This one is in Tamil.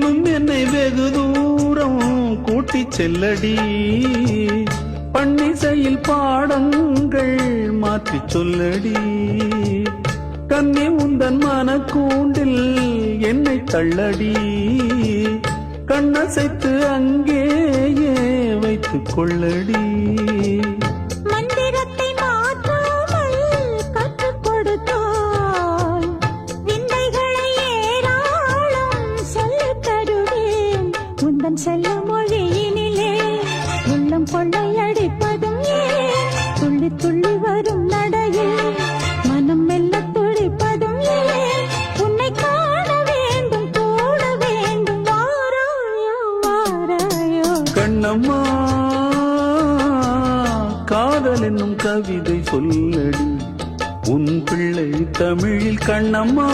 இன்னும் என்னை வெகு தூரம் கூட்டி செல்லடி பன்னிசையில் பாடங்கள் மாற்றி சொல்லடி கண்ணி உந்தன் மனக்கூண்டில் என்னை தள்ளடி கண்ணசைத்து அங்கேயே வைத்துக் கொள்ளடி மந்திரத்தை மாற்றாமல் கற்றுக் கொடுத்தால் விந்தைகளை ஏராளம் சொல்லித் தருவேன் உந்தன் செல்ல மொழியினிலே உள்ளம் கொள்ளையடிப்பதும் ஏன் துள்ளி துள்ளி வரும் நடையில் மனம் மெல்ல துடிப்பதும் ஏன் உன்னை காண வேண்டும் கூட வேண்டும் வாராயோ வாராயோ கண்ணம்மா காதல் என்னும் கவிதை சொல்லடி உன் பிள்ளை தமிழில் கண்ணம்மா